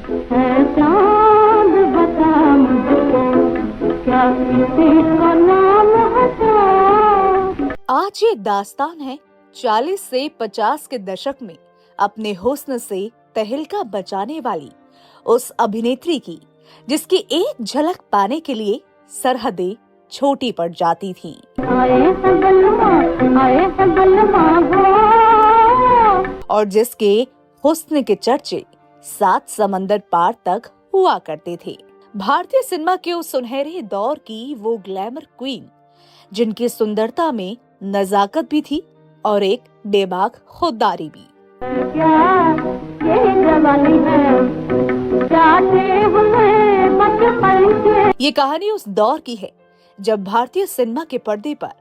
है चांद बता मुझको क्या किसी का नाम है। आज ये दास्तान है 40 से 50 के दशक में अपने हुस्न से तहलका बचाने वाली उस अभिनेत्री की, जिसकी एक झलक पाने के लिए सरहदें छोटी पड़ जाती थीं। और जिसके हुस्न के चर्चे 7 समंदर पार तक हुआ करते थे। भारतीय सिनेमा के उस सुनहरे दौर की वो ग्लैमर क्वीन, जिनकी सुंदरता में नजाकत भी थी और एक बेबाक खुददारी भी। क्या ये जवानी है, जाते हुए बचपन के। ये कहानी उस दौर की है जब भारतीय सिनेमा के पर्दे पर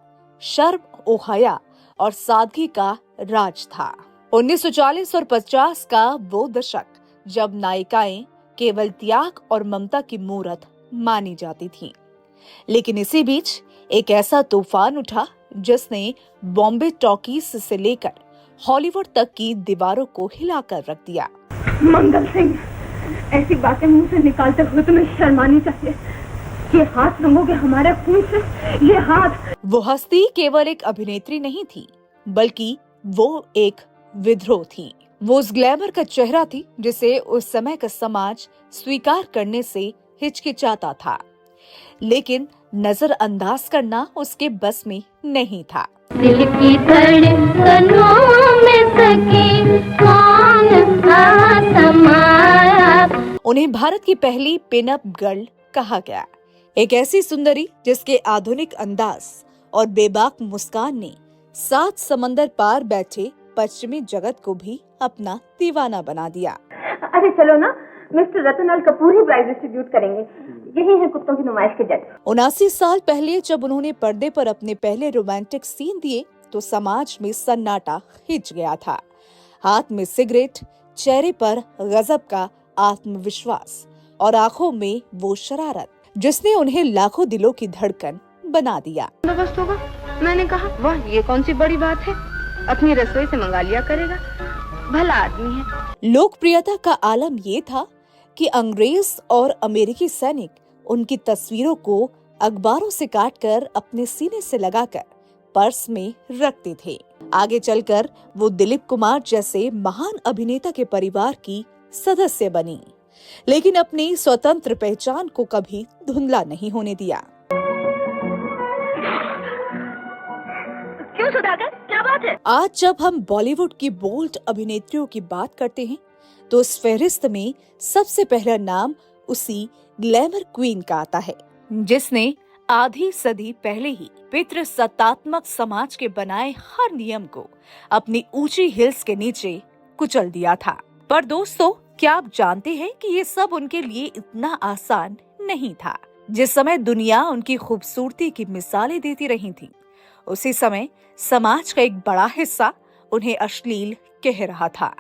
शर्म ओ हया और सादगी का राज था। 1940 और 50 का वो दशक जब नायिकाएं केवल त्याग और ममता की मूरत मानी जाती थीं। लेकिन इसी बीच एक ऐसा तूफान उठा जिसने बॉम्बे टॉकीज से लेकर हॉलीवुड तक की दीवारों को हिलाकर रख दिया। मंगल सिंह, ऐसी बातें मुंह से निकालते हुए तुम्हें शर्मानी चाहिए। ये हाथ रंगोगे हमारे खून से, ये हाथ। वो हस्ती केवल एक अभिनेत्री नहीं थी, बल्कि वो एक विद्रोह थी। वो उस ग्लैमर का चेहरा थी जिसे उस समय का समाज स्वीकार करने से हिचकिचाता था, लेकिन नजरअंदाज करना उसके बस में नहीं था। दिल की धड़कनों में सकी कौन सा समाया। उन्हें भारत की पहली पिन अप गर्ल कहा गया। एक ऐसी सुंदरी जिसके आधुनिक अंदाज और बेबाक मुस्कान ने 7 समंदर पार बैठे पश्चिमी जगत को भी अपना दीवाना बना दिया। अरे चलो ना, मिस्टर रतनलाल कपूर ही प्राइज डिस्ट्रीब्यूट करेंगे। यही है कुत्तों की नुमाइश के जज। 79 साल पहले जब उन्होंने पर्दे पर अपने पहले रोमांटिक सीन दिए तो समाज में सन्नाटा खिंच गया था। हाथ में सिगरेट, चेहरे पर गजब का आत्मविश्वास और आंखों में वो शरारत जिसने उन्हें लाखों दिलों की धड़कन बना दिया। बंदोबस्त होगा, मैंने कहा वाह ये कौन सी बड़ी बात है, अपनी रसोई से मंगा लिया करेगा, भला आदमी है। लोकप्रियता का आलम ये था कि अंग्रेज और अमेरिकी सैनिक उनकी तस्वीरों को अखबारों से काटकर अपने सीने से लगाकर पर्स में रखते थे। आगे चलकर वो दिलीप कुमार जैसे महान अभिनेता के परिवार की सदस्य बनी, लेकिन अपनी स्वतंत्र पहचान को कभी धुंधला नहीं होने दिया। क्यों सुधाकर, क्या बात है? आज जब हम बॉलीवुड की बोल्ड अभिनेत्रियों की बात करते हैं तो इस फहरिस्त में सबसे पहला नाम उसी ग्लैमर क्वीन का आता है, जिसने आधी सदी पहले ही पितृसत्तात्मक समाज के बनाए हर नियम को अपनी ऊंची हिल्स के नीचे कुचल दिया था। पर दोस्तों, क्या आप जानते हैं कि ये सब उनके लिए इतना आसान नहीं था। जिस समय दुनिया उनकी खूबसूरती की मिसालें देती रही थी, उसी समय समाज का एक बड़ा हिस्सा उन्हें अश्लील कह रहा था।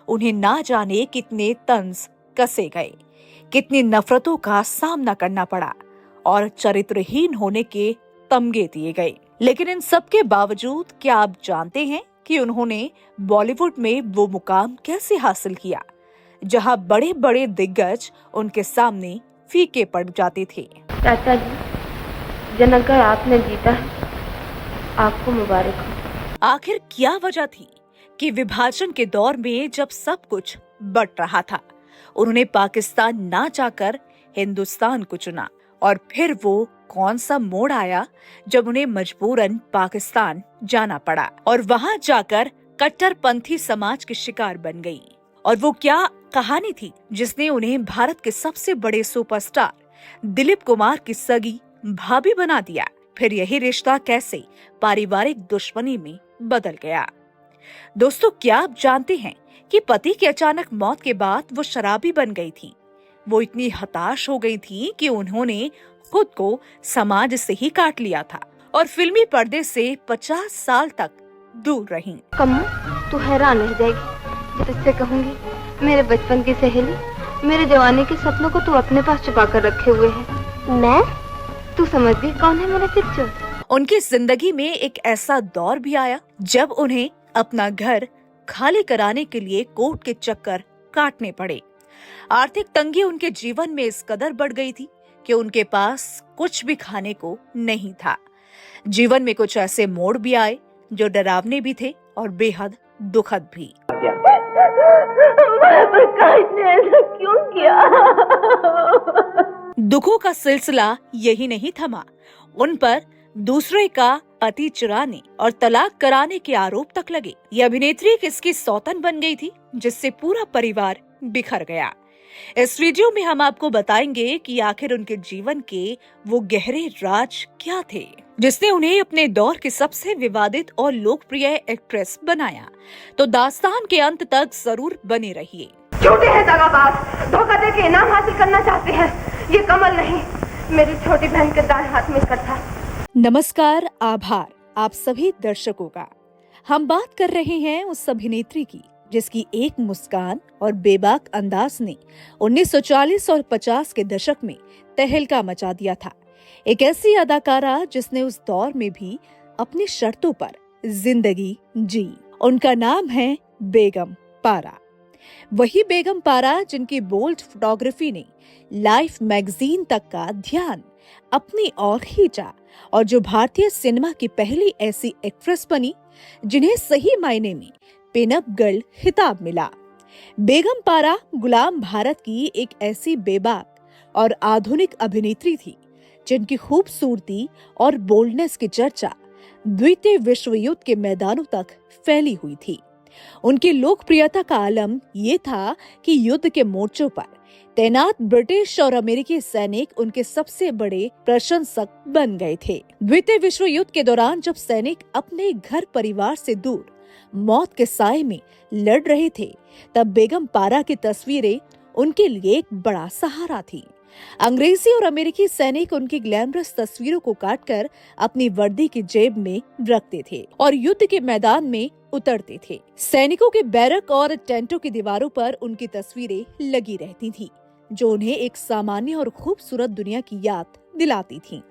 उन्हें ना जाने कितने तंज कसे गए, कितनी नफरतों का सामना करना पड़ा और चरित्रहीन होने के तमगे दिए गए। लेकिन इन सब के बावजूद क्या आप जानते हैं कि उन्होंने बॉलीवुड में वो मुकाम कैसे हासिल किया जहां बड़े बड़े दिग्गज उनके सामने फीके पड़ जाते थे। चाचा जी, जनक का आपने जीता है, आपको मुबारक हो। आखिर क्या वजह थी कि विभाजन के दौर में जब सब कुछ बट रहा था, उन्होंने पाकिस्तान ना जाकर हिंदुस्तान को चुना? और फिर वो कौन सा मोड़ आया जब उन्हें मजबूरन पाकिस्तान जाना पड़ा और वहां जाकर कट्टरपंथी समाज के शिकार बन गई? और वो क्या कहानी थी जिसने उन्हें भारत के सबसे बड़े सुपरस्टार दिलीप कुमार की सगी भाभी बना दिया? फिर यही रिश्ता कैसे पारिवारिक दुश्मनी में बदल गया? दोस्तों, क्या आप जानते हैं कि पति की अचानक मौत के बाद वो शराबी बन गई थी। वो इतनी हताश हो गई थी कि उन्होंने खुद को समाज से ही काट लिया था और फिल्मी पर्दे से 50 साल तक दूर रहीं। कम्मू, तू हैरान रह जाएगी जब इससे कहूंगी मेरे बचपन की सहेली, मेरे जवानी के सपनों को तू अपने पास छुपा कर रखे हुए है। मैं? तू समझ भी कौन है मेरा पिक्चर? उनकी जिंदगी में एक ऐसा दौर भी आया जब उन्हें अपना घर खाली कराने के लिए कोर्ट के चक्कर काटने पड़े। आर्थिक तंगी उनके जीवन में इस कदर बढ़ गई थी कि उनके पास कुछ भी खाने को नहीं था। जीवन में कुछ ऐसे मोड़ भी आए जो डरावने भी थे और बेहद दुखद भी। क्यों किया? दुखों का सिलसिला यही नहीं थमा, उन पर दूसरे का पति चुराने और तलाक कराने के आरोप तक लगे। ये अभिनेत्री किसकी सौतन बन गई थी जिससे पूरा परिवार बिखर गया। इस वीडियो में हम आपको बताएंगे कि आखिर उनके जीवन के वो गहरे राज क्या थे जिसने उन्हें अपने दौर की सबसे विवादित और लोकप्रिय एक्ट्रेस बनाया। तो दास्तान के अंत तक जरूर बने रहिए। झूठे हैं दगाबाज, धोखा दे के इनाम हासिल करना चाहते हैं। ये कमल नहीं, मेरी छोटी बहन के दाएं हाथ में कर था। नमस्कार, आभार आप सभी दर्शकों का। हम बात कर रहे हैं उस अभिनेत्री की जिसकी एक मुस्कान और बेबाक अंदाज ने 1940 और 50 के दशक में तहलका मचा दिया था। एक ऐसी अदाकारा जिसने उस दौर में भी अपनी शर्तों पर जिंदगी जी। उनका नाम है बेगम पारा। वही बेगम पारा जिनकी बोल्ड फोटोग्राफी ने लाइफ मैगजीन तक का ध्यान अपनी ओर खींचा और जो भारतीय सिनेमा की पहली ऐसी एक्ट्रेस बनी जिन्हें सही मायने में पिनअप गर्ल खिताब मिला। बेगम पारा गुलाम भारत की एक ऐसी बेबाक और आधुनिक अभिनेत्री थी जिनकी खूबसूरती और बोल्डनेस की चर्चा द्वितीय विश्व युद्ध के मैदानों तक फैली हुई थी। उनकी लोकप्रियता का आलम ये था कि युद्ध के मोर्चों पर तैनात ब्रिटिश और अमेरिकी सैनिक उनके सबसे बड़े प्रशंसक बन गए थे। द्वितीय विश्व युद्ध के दौरान जब सैनिक अपने घर परिवार से दूर मौत के साए में लड़ रहे थे, तब बेगम पारा की तस्वीरें उनके लिए एक बड़ा सहारा थी। अंग्रेजी और अमेरिकी सैनिक उनकी ग्लैमरस तस्वीरों को काटकर अपनी वर्दी की जेब में रखते थे और युद्ध के मैदान में उतरते थे। सैनिकों के बैरक और टेंटों की दीवारों पर उनकी तस्वीरें लगी रहती थीं, जो उन्हें एक सामान्य और खूबसूरत दुनिया की याद दिलाती थीं।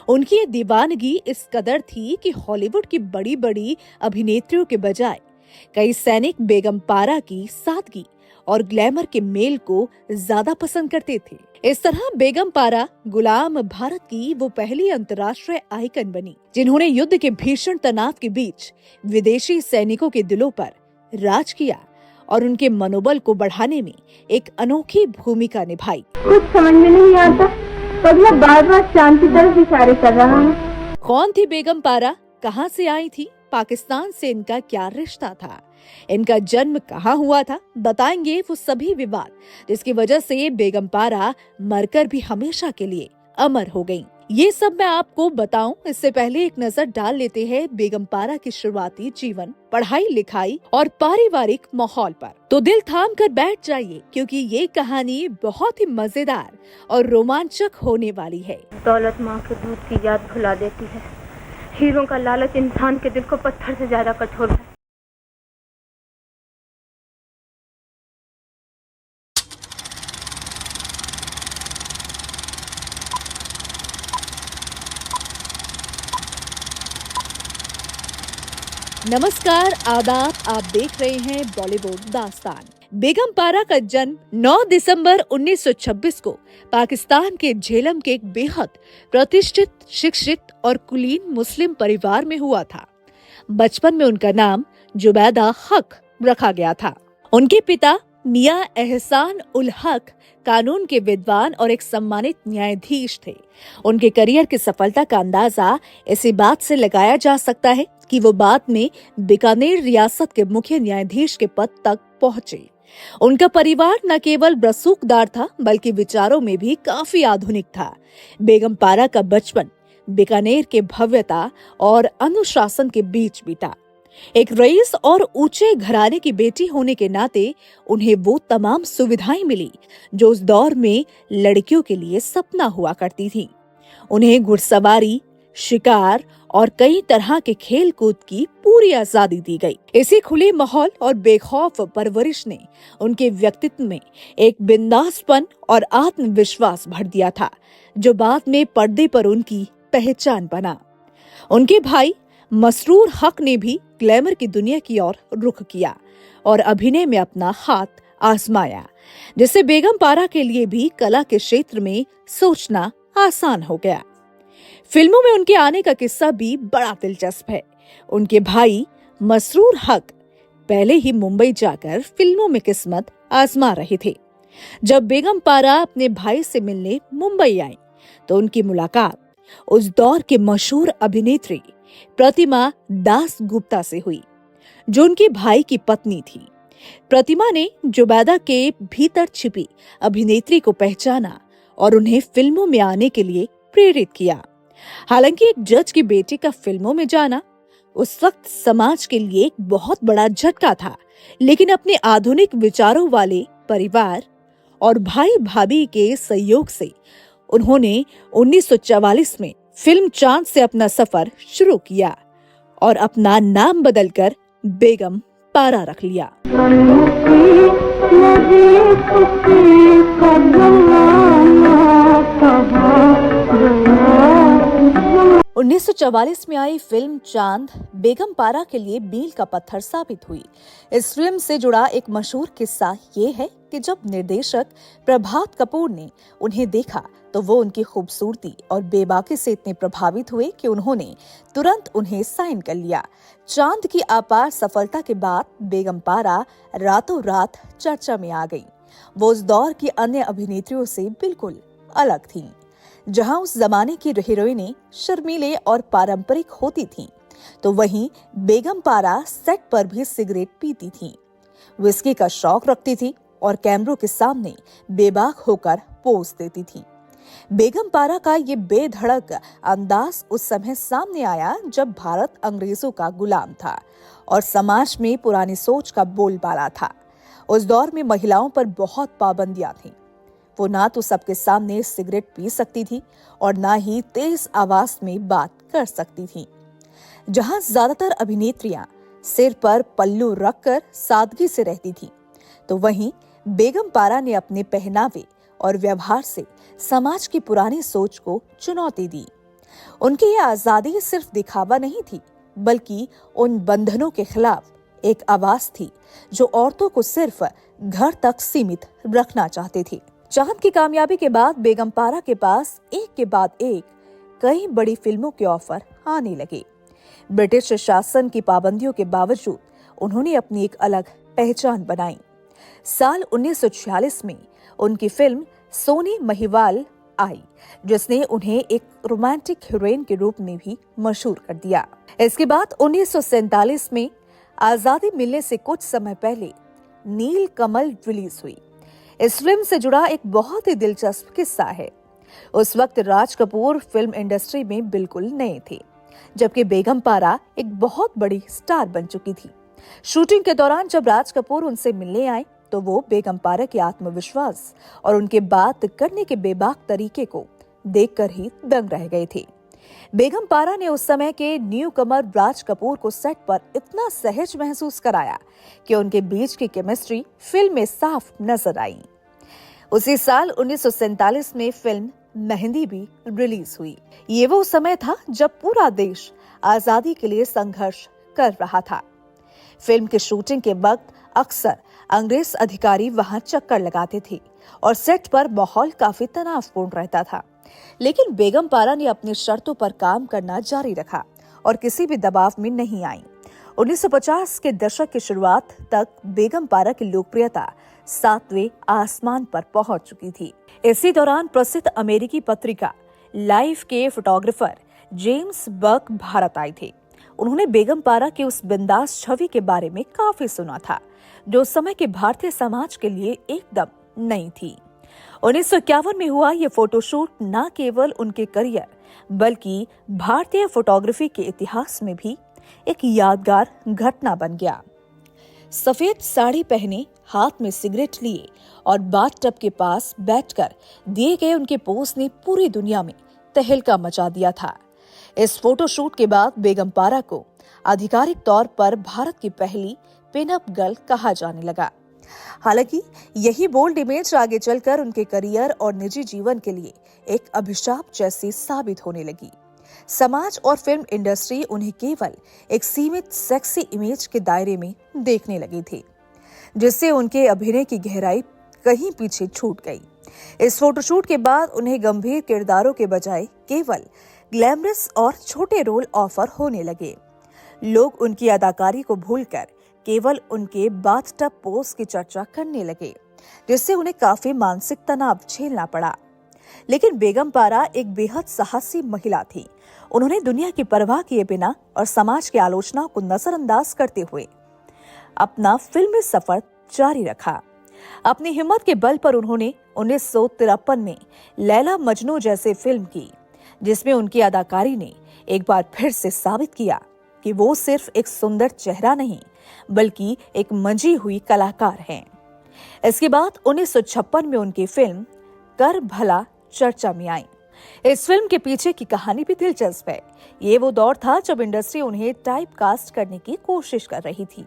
उनकी ये दीवानगी इस कदर थी कि हॉलीवुड की बड़ी बड़ी अभिनेत्रियों के बजाय कई सैनिक बेगम पारा की सादगी और ग्लैमर के मेल को ज्यादा पसंद करते थे। इस तरह बेगम पारा गुलाम भारत की वो पहली अंतर्राष्ट्रीय आइकन बनी जिन्होंने युद्ध के भीषण तनाव के बीच विदेशी सैनिकों के दिलों पर राज किया और उनके मनोबल को बढ़ाने में एक अनोखी भूमिका निभाई। कुछ समझ में नहीं आता, पर मैं बार-बार शांति तरफ इशारे कर रहा हूँ। कौन थी बेगम पारा, कहां से आई थी, पाकिस्तान से इनका क्या रिश्ता था, इनका जन्म कहाँ हुआ था, बताएंगे वो सभी विवाद जिसकी वजह से बेगम पारा मरकर भी हमेशा के लिए अमर हो गईं। ये सब मैं आपको बताऊं इससे पहले एक नजर डाल लेते हैं बेगम पारा की शुरुआती जीवन, पढ़ाई लिखाई और पारिवारिक माहौल पर। तो दिल थाम कर बैठ जाइए क्योंकि ये कहानी बहुत ही मजेदार और रोमांचक होने वाली है। दौलत माँ के दूध की याद भुला देती है। हीरों का लालच इंसान के दिल को पत्थर से ज्यादा कठोर है। नमस्कार, आदाब, आप देख रहे हैं बॉलीवुड दास्तान। बेगम पारा का जन्म 9 दिसंबर 1926 को पाकिस्तान के झेलम के एक बेहद प्रतिष्ठित, शिक्षित और कुलीन मुस्लिम परिवार में हुआ था। बचपन में उनका नाम जुबैदा हक रखा गया था। उनके पिता मियां एहसान उल हक कानून के विद्वान और एक सम्मानित न्यायाधीश थे। उनके करियर की सफलता का अंदाजा इसी बात से लगाया जा सकता है कि वो बाद में बीकानेर रियासत के मुख्य न्यायाधीश के पद तक पहुंचे। उनका परिवार न केवल रसूखदार था बल्कि विचारों में भी काफी आधुनिक था। बेगम पारा का बचपन बीकानेर के भव्यता और अनुशासन के बीच बीता। एक रईस और ऊंचे घराने की बेटी होने के नाते उन्हें वो तमाम सुविधाएं मिली जो उस दौर में लड़कियों के लिए सपना हुआ करती थी। उन्हें घुड़सवारी, शिकार और कई तरह के खेल कूद की पूरी आजादी दी गई। इसी खुले माहौल और बेखौफ परवरिश ने उनके व्यक्तित्व में एक बिंदासपन और आत्मविश्वास भर दिया था जो बाद में पर्दे पर उनकी पहचान बना। उनके भाई मसरूर हक ने भी ग्लैमर की दुनिया की ओर रुख किया और अभिनय में अपना हाथ आजमाया, जिससे बेगम पारा के लिए भी कला के क्षेत्र में सोचना आसान हो गया। फिल्मों में उनके आने का किस्सा भी बड़ा दिलचस्प है। उनके भाई मसरूर हक पहले ही मुंबई जाकर फिल्मों में किस्मत आजमा रहे थे। जब बेगम पारा अपने भाई से मिलने मुंबई आई तो उनकी मुलाकात उस दौर के मशहूर अभिनेत्री प्रतिमा दास गुप्ता से हुई, जो उनके भाई की पत्नी थी। प्रतिमा ने जुबैदा के भीतर छिपी अभिनेत्री को पहचाना और उन्हें फिल्मों में आने के लिए प्रेरित किया। हालांकि एक जज की बेटी का फिल्मों में जाना उस वक्त समाज के लिए एक बहुत बड़ा झटका था, लेकिन अपने आधुनिक विचारों वाले परिवार और भाई भाभी के सहयोग से उन्होंने 1944 में फिल्म चांद से अपना सफर शुरू किया और अपना नाम बदलकर बेगम पारा रख लिया। 1944 में आई फिल्म चांद बेगम पारा के लिए मील का पत्थर साबित हुई। इस फिल्म से जुड़ा एक मशहूर किस्सा ये है कि जब निर्देशक प्रभात कपूर ने उन्हें देखा तो वो उनकी खूबसूरती और बेबाकी से इतने प्रभावित हुए कि उन्होंने तुरंत उन्हें साइन कर लिया। चांद की अपार सफलता के बाद बेगम पारा रातों रात चर्चा में आ गईं। वो उस दौर की अन्य अभिनेत्रियों से बिल्कुल अलग थीं। जहां उस जमाने की हीरोइनें शर्मीले और पारंपरिक होती थीं, तो वहीं बेगम पारा सेट पर भी सिगरेट पीती थीं, विस्की का शौक रखती थी और कैमरों के सामने बेबाक होकर पोज देती थी। बेगम पारा का ये बेधड़क अंदाज उस समय सामने आया जब भारत अंग्रेजों का गुलाम था और समाज में पुरानी सोच का बोलबाला था। उस दौर में महिलाओं पर बहुत पाबंदियां थीं। वो ना तो सबके सामने सिगरेट पी सकती थी और ना ही तेज आवाज में बात कर सकती थी। जहां ज्यादातर अभिनेत्रियां सिर पर पल्लू रखकर सादगी से रहती थीं, तो वहीं बेगम पारा ने अपने पहनावे और व्यवहार से समाज की पुरानी सोच को चुनौती दी। उनकी यह आजादी सिर्फ दिखावा नहीं थी, बल्कि उन बंधनों के खिलाफ एक आवाज थी जो औरतों को सिर्फ घर तक सीमित रखना चाहते थे। चांद की कामयाबी के बाद बेगम पारा के पास एक के बाद एक कई बड़ी फिल्मों के ऑफर आने लगे। ब्रिटिश शासन की पाबंदियों के बावजूद उन्होंने अपनी एक अलग पहचान बनाई। साल 1946 में उनकी फिल्म सोनी महिवाल आई, जिसने उन्हें एक रोमांटिक हीरोइन के रूप में भी मशहूर कर दिया। इसके बाद 1947 में आजादी मिलने से कुछ समय पहले नील कमल रिलीज हुई। इस फिल्म से जुड़ा एक बहुत ही दिलचस्प किस्सा है। उस वक्त राज कपूर फिल्म इंडस्ट्री में बिल्कुल नए थे, जबकि बेगम पारा एक बहुत बड़ी स्टार बन चुकी थी। शूटिंग के दौरान जब राज कपूर उनसे मिलने आए तो वो बेगम पारा के आत्मविश्वास और उनके बात करने के बेबाक तरीके को देखकर ही दंग रह गए थे। बेगम पारा ने उस समय के न्यू कमर राज कपूर को सेट पर इतना सहज महसूस कराया कि उनके बीच की केमिस्ट्री फिल्म में साफ नजर आई। उसी साल 1947 में फिल्म मेहंदी भी रिलीज हुई। ये वो समय था जब पूरा देश आजादी के लिए संघर्ष कर रहा था। फिल्म के शूटिंग के वक्त अक्सर अंग्रेज अधिकारी वहां चक्कर लगाते थे और सेट पर माहौल काफी तनावपूर्ण रहता था, लेकिन बेगम पारा ने अपनी शर्तों पर काम करना जारी रखा और किसी भी दबाव में नहीं आई। 1950 के दशक की शुरुआत तक बेगम पारा की लोकप्रियता 7वें आसमान पर पहुंच चुकी थी। इसी दौरान प्रसिद्ध अमेरिकी पत्रिका लाइफ के फोटोग्राफर जेम्स बर्क भारत आए थे। उन्होंने बेगम पारा की उस बिंदास छवि के बारे में काफी सुना था, जो उस समय के भारतीय समाज के लिए एकदम नई थी। 1951 में हुआ ये फोटोशूट न केवल उनके करियर बल्कि भारतीय फोटोग्राफी के इतिहास में भी एक यादगार घटना बन गया। सफेद साड़ी पहने, हाथ में सिगरेट लिए और बाथटब के पास बैठकर दिए गए उनके पोज ने पूरी दुनिया में तहलका मचा दिया था। इस फोटोशूट के बाद बेगम पारा को आधिकारिक तौर पर भारत की पहली पिनअप गर्ल कहा जाने लगा। हालांकि यही बोल्ड इमेज आगे चलकर उनके करियर और निजी जीवन के लिए एक अभिशाप जैसी साबित होने लगी। समाज और फिल्म इंडस्ट्री उन्हें केवल एक सीमित सेक्सी इमेज के दायरे में देखने लगी थी, जिससे उनके अभिनय की गहराई कहीं पीछे छूट गई। इस फोटोशूट के बाद उन्हें गंभीर किरदारों के बजाय केवल ग्लैमरस और छोटे रोल ऑफर होने लगे। लोग उनकी अदाकारी को भूलकर केवल उनके बाथटब पोज की चर्चा करने लगे, जिससे उन्हें काफी मानसिक तनाव झेलना पड़ा। लेकिन बेगम पारा एक बेहद साहसी महिला थी। उन्होंने दुनिया की परवाह किए बिना और समाज की आलोचना को नजरअंदाज करते हुए अपना फिल्मी सफर जारी रखा। अपनी हिम्मत के बल पर उन्होंने 1953 में लैला मजनू जैसे फिल्म की, जिसमें उनकी अदाकारी ने एक बार फिर से साबित किया कि वो सिर्फ एक सुंदर चेहरा नहीं बल्कि एक मंजी हुई कलाकार हैं। इसके बाद 1956 में उनकी फिल्म कर भला चर्चा में आई। इस फिल्म के पीछे की कहानी भी दिलचस्प है। ये वो दौर था जब इंडस्ट्री उन्हें टाइप कास्ट करने की कोशिश कर रही थी,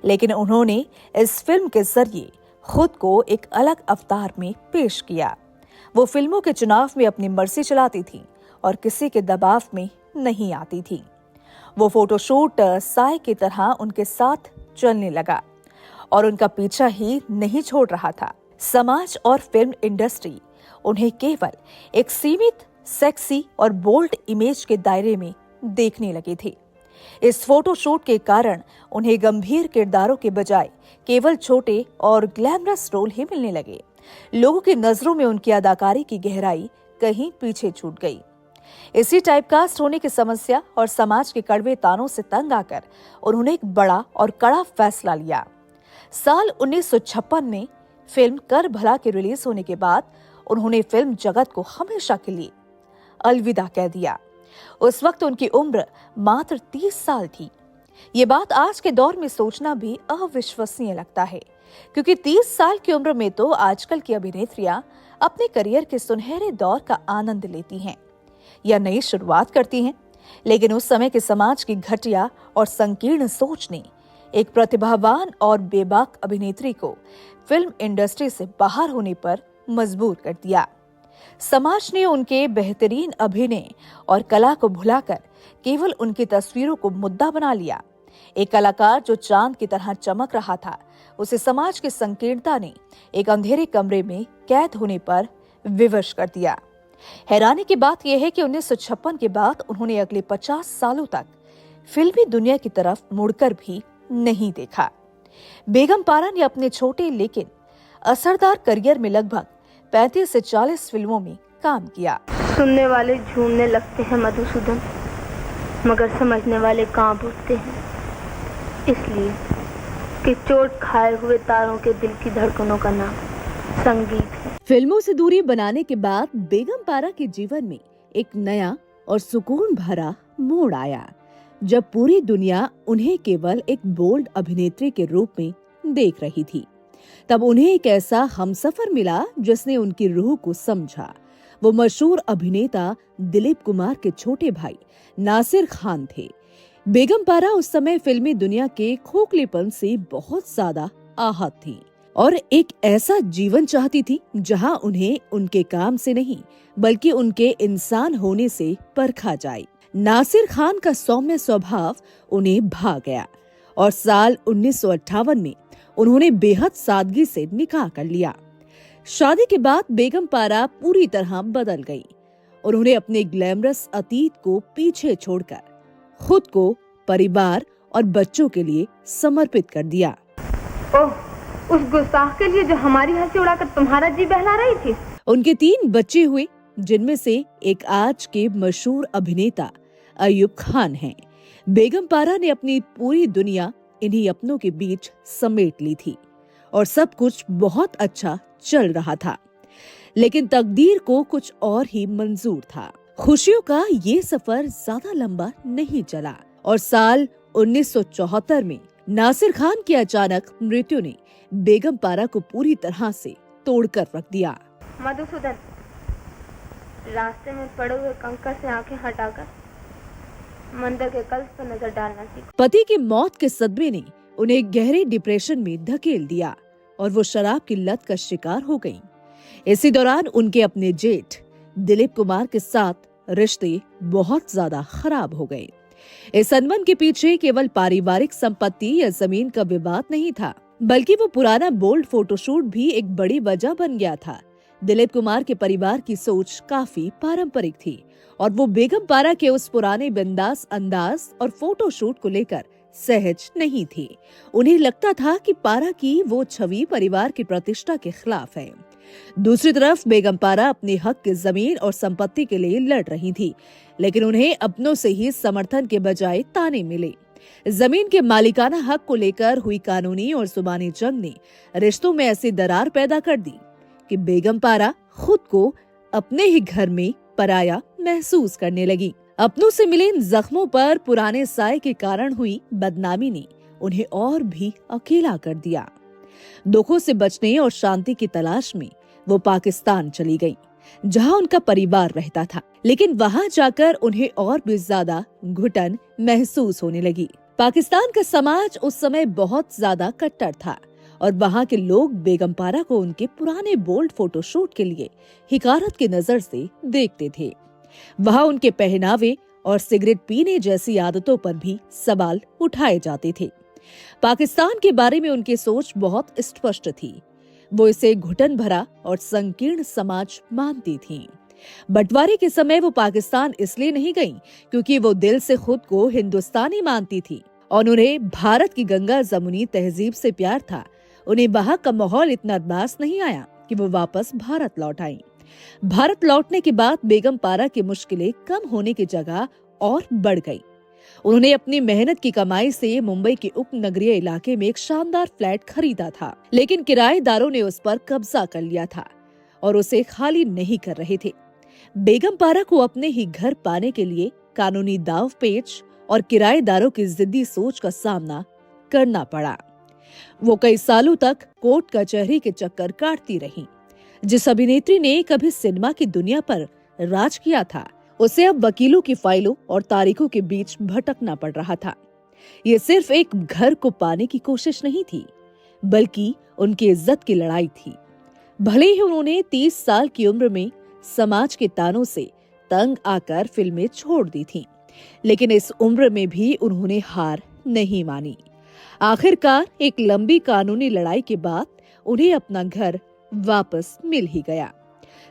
लेकिन उन्होंने इस फिल्म के जरिए खुद को एक अलग अवतार में पेश किया। वो फिल्मों के चुनाव में अपनी मर्जी चलाती थी और किसी के दबाव में नहीं आती थी। वो फोटोशूट साए की तरह उनके साथ चलने लगा और उनका पीछा ही नहीं छोड़ रहा था। समाज और फिल्म इंडस्ट्री उन्हें केवल एक सीमित, सेक्सी और बोल्ड इमेज के दायरे में देखने लगी थी। इस फोटोशूट के कारण उन्हें गंभीर किरदारों के बजाय केवल छोटे और ग्लैमरस रोल ही मिलने लगे। लोगों की नजरों में उनकी अदाकारी की गहराई कहीं पीछे छूट गई। इसी टाइपकास्ट होने की समस्या और समाज के कड़वे तानों से तंग आकर उन्होंने एक बड़ा और कड़ा फैसला लिया। साल 1956 में फिल्म कर भला के रिलीज होने के बाद उन्होंने फिल्म जगत को हमेशा के लिए अलविदा कह दिया। उस वक्त उनकी उम्र मात्र 30 साल थी। ये बात आज के दौर में सोचना भी अविश्वसनीय लगता है, क्योंकि 30 साल की उम्र में तो आजकल की अभिनेत्रियां अपने करियर के सुनहरे दौर का आनंद लेती हैं या नई शुरुआत करती हैं। लेकिन उस समय के समाज की घटिया और संकीर्ण सोच ने एक प्रतिभावान और बेबाक अभिनेत्री को फिल्म इंडस्ट्री से बाहर होने पर मजबूर कर दिया। समाज ने उनके बेहतरीन अभिनय और कला को भुलाकर केवल उनकी तस्वीरों को मुद्दा बना लिया। एक कलाकार जो चांद की तरह चमक रहा था, उसे समाज की संकीर्णता ने एक अंधेरे कमरे में कैद होने पर विवश कर दिया। हैरानी की बात यह है कि 1956 के बाद उन्होंने अगले 50 सालों तक फिल्मी दुनिया की तरफ मुड़कर भी नहीं देखा। बेगम पारा ने अपने छोटे लेकिन असरदार करियर में लगभग 35 से 40 फिल्मों में काम किया। सुनने वाले झूमने लगते हैं मधुसूदन, मगर समझने वाले कांप उठते हैं, इसलिए कि चोट खाए हुए तारों के दिल की धड़कनों का नाम संगीत है। फिल्मों से दूरी बनाने के बाद बेगम पारा के जीवन में एक नया और सुकून भरा मोड़ आया, जब पूरी दुनिया उन्हें केवल एक बोल्ड अभिनेत्री के रूप में देख रही थी। तब उन्हें एक ऐसा हमसफर मिला जिसने उनकी रूह को समझा। वो मशहूर अभिनेता दिलीप कुमार के छोटे भाई नासिर खान थे। बेगम पारा उस समय फिल्मी दुनिया के खोखलेपन से बहुत ज्यादा आहत थी और एक ऐसा जीवन चाहती थी जहां उन्हें उनके काम से नहीं बल्कि उनके इंसान होने से परखा जाए। नासिर खान का सौम्य स्वभाव उन्हें भा गया और साल 1958 में उन्होंने बेहद सादगी से निकाह कर लिया। शादी के बाद बेगम पारा पूरी तरह बदल गई। उन्होंने अपने ग्लैमरस अतीत को पीछे छोड़कर खुद को परिवार और बच्चों के लिए समर्पित कर दिया। ओह, उस गुस्ताख के लिए जो हमारी हंसी उड़ाकर तुम्हारा जी बहला रही थी। उनके 3 बच्चे हुए, जिनमें से एक आज के मशहूर अभिनेता अयूब खान हैं। बेगम पारा ने अपनी पूरी दुनिया इन्हीं अपनों के बीच समेट ली थी और सब कुछ बहुत अच्छा चल रहा था। लेकिन तकदीर को कुछ और ही मंजूर था। खुशियों का ये सफर ज्यादा लंबा नहीं चला और साल 1974 में नासिर खान की अचानक मृत्यु ने बेगम पारा को पूरी तरह से तोड़कर रख दिया। मधुसूदन, रास्ते में पड़े हुए कंकड़ से आंखें हटाकर मंदिर के कल्स पर नजर डालना सीखा। पति की मौत के सदमे ने उन्हें गहरे डिप्रेशन में धकेल दिया और वो शराब की लत का शिकार हो गईं। इसी दौरान उनके अपने जेठ दिलीप कुमार के साथ रिश्ते बहुत ज्यादा खराब हो गए। इस अनबन के पीछे केवल पारिवारिक संपत्ति या जमीन का विवाद नहीं था, बल्कि वो पुराना बोल्ड फोटोशूट भी एक बड़ी वजह बन गया था। दिलीप कुमार के परिवार की सोच काफी पारंपरिक थी और वो बेगम पारा के उस पुराने बिंदास अंदाज और फोटोशूट को लेकर सहज नहीं थी। उन्हें लगता था कि पारा की वो छवि परिवार की प्रतिष्ठा के खिलाफ है। दूसरी तरफ बेगम पारा अपने हक की जमीन और संपत्ति के लिए लड़ रही थी, लेकिन उन्हें अपनों से ही समर्थन के बजाय ताने मिले। जमीन के मालिकाना हक को लेकर हुई कानूनी और जुबानी जंग ने रिश्तों में ऐसी दरार पैदा कर दी कि बेगम पारा खुद को अपने ही घर में पराया महसूस करने लगी। अपनों से मिले इन जख्मों पर पुराने साए के कारण हुई बदनामी ने उन्हें और भी अकेला कर दिया। दुखों से बचने और शांति की तलाश में वो पाकिस्तान चली गई, जहां उनका परिवार रहता था। लेकिन वहां जाकर उन्हें और भी ज्यादा घुटन महसूस होने लगी। पाकिस्तान का समाज उस समय बहुत ज्यादा कट्टर था और वहां के लोग बेगम पारा को उनके पुराने बोल्ड फोटोशूट के लिए हिकारत की नजर से देखते थे। वहां उनके पहनावे और सिगरेट पीने जैसी आदतों पर भी सवाल उठाए जाते थे। पाकिस्तान के बारे में उनकी सोच बहुत स्पष्ट थी। वो इसे घुटन भरा और संकीर्ण समाज मानती थी। बंटवारे के समय वो पाकिस्तान इसलिए नहीं गईं क्योंकि वो दिल से खुद को हिंदुस्तानी मानती थी और उन्हें भारत की गंगा जमुनी तहजीब से प्यार था। उन्हें वहां का माहौल इतना उदास नहीं आया कि वो वापस भारत लौट आईं। भारत लौटने के बाद बेगम पारा की मुश्किलें कम होने की जगह और बढ़ गई। उन्होंने अपनी मेहनत की कमाई से मुंबई के उपनगरीय इलाके में एक शानदार फ्लैट खरीदा था, लेकिन किराएदारों ने उस पर कब्जा कर लिया था और उसे खाली नहीं कर रहे थे। बेगम पारा को अपने ही घर पाने के लिए कानूनी दावपेच और किराएदारों की जिद्दी सोच का सामना करना पड़ा। वो कई सालों तक कोर्ट कचहरी के चक्कर काटती रहीं। जिस अभिनेत्री ने कभी सिनेमा की दुनिया पर राज किया था, उसे अब वकीलों की फाइलों और तारीखों के बीच भटकना पड़ रहा था। ये सिर्फ एक घर को पाने की कोशिश नहीं थी, बल्कि उनकी इज्जत की लड़ाई थी। भले ही उन्होंने 30 साल की उम्र में समाज के तानों से तंग आकर फिल्में छोड़ दी थीं, लेकिन इस उम्र में भी उन्होंने हार नहीं मानी। आखिरकार एक लंबी कानूनी लड़ाई के बाद उन्हें अपना घर वापस मिल ही गया।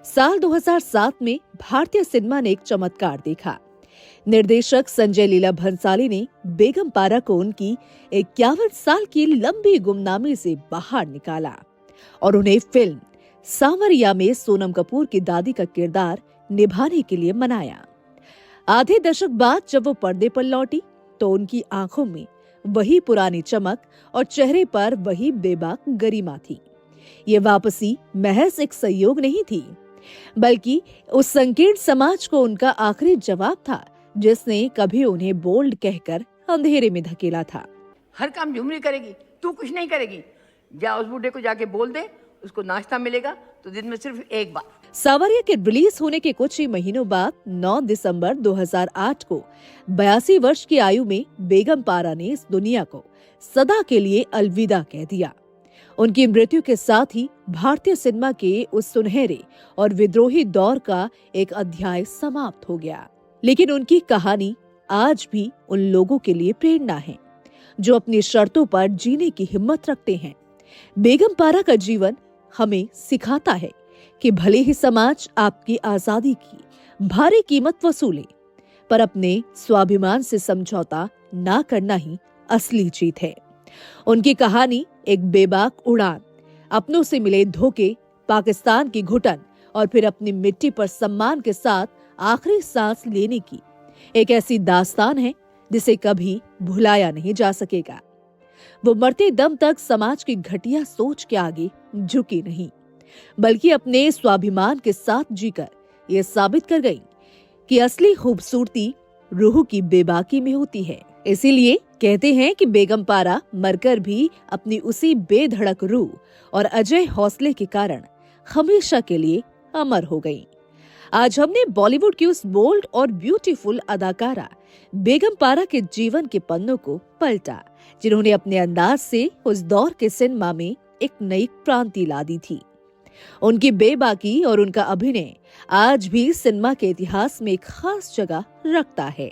साल 2007 में भारतीय सिनेमा ने एक चमत्कार देखा। निर्देशक संजय लीला भंसाली ने बेगम पारा को उनकी 51 साल की लंबी गुमनामी से बाहर निकाला और उन्हें फिल्म सांवरिया में सोनम कपूर की दादी का किरदार निभाने के लिए मनाया। आधे दशक बाद जब वो पर्दे पर लौटी तो उनकी आंखों में वही पुरानी चमक और चेहरे पर वही बेबाक गरिमा थी। ये वापसी महज एक संयोग नहीं थी, बल्कि उस संकीर्ण समाज को उनका आखिरी जवाब था, जिसने कभी उन्हें बोल्ड कहकर अंधेरे में धकेला था। हर काम झुमरी करेगी, तू कुछ नहीं करेगी। जा उस बूढ़े को जाके बोल दे, उसको नाश्ता मिलेगा तो दिन में सिर्फ एक बार। सांवरिया के रिलीज होने के कुछ ही महीनों बाद 9 दिसंबर 2008 को 82 वर्ष की आयु में बेगम पारा ने इस दुनिया को सदा के लिए अलविदा कह दिया। उनकी मृत्यु के साथ ही भारतीय सिनेमा के उस सुनहरे और विद्रोही दौर का एक अध्याय समाप्त हो गया। लेकिन उनकी कहानी आज भी उन लोगों के लिए प्रेरणा है जो अपनी शर्तों पर जीने की हिम्मत रखते हैं। बेगम पारा का जीवन हमें सिखाता है कि भले ही समाज आपकी आजादी की भारी कीमत वसूले, पर अपने स्वाभिमान से समझौता ना करना ही असली जीत है। उनकी कहानी एक बेबाक उड़ान, अपनों से मिले धोखे, पाकिस्तान की घुटन और फिर अपनी मिट्टी पर सम्मान के साथ आखिरी सांस लेने की एक ऐसी दास्तान है जिसे कभी भुलाया नहीं जा सकेगा। वो मरते दम तक समाज की घटिया सोच के आगे झुकी नहीं, बल्कि अपने स्वाभिमान के साथ जीकर ये साबित कर गई कि असली खूबसूरती रूह की बेबाकी में होती है। इसीलिए कहते हैं कि बेगम पारा मरकर भी अपनी उसी बेधड़क रूह और अजय हौसले के कारण हमेशा के लिए अमर हो गई। आज हमने बॉलीवुड की उस बोल्ड और ब्यूटीफुल अदाकारा बेगम पारा के जीवन के पन्नों को पलटा, जिन्होंने अपने अंदाज से उस दौर के सिनेमा में एक नई क्रांति ला दी थी। उनकी बेबाकी और उनका अभिनय आज भी सिनेमा के इतिहास में एक खास जगह रखता है।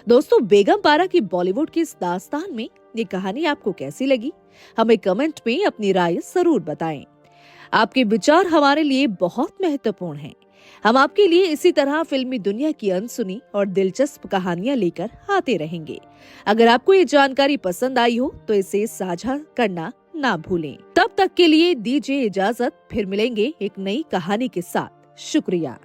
दोस्तों, बेगम पारा की बॉलीवुड की इस दास्तान में ये कहानी आपको कैसी लगी? हमें कमेंट में अपनी राय जरूर बताएं। आपके विचार हमारे लिए बहुत महत्वपूर्ण हैं। हम आपके लिए इसी तरह फिल्मी दुनिया की अनसुनी और दिलचस्प कहानियां लेकर आते रहेंगे। अगर आपको ये जानकारी पसंद आई हो तो इसे साझा करना ना भूलें। तब तक के लिए दीजिए इजाजत, फिर मिलेंगे एक नई कहानी के साथ। शुक्रिया।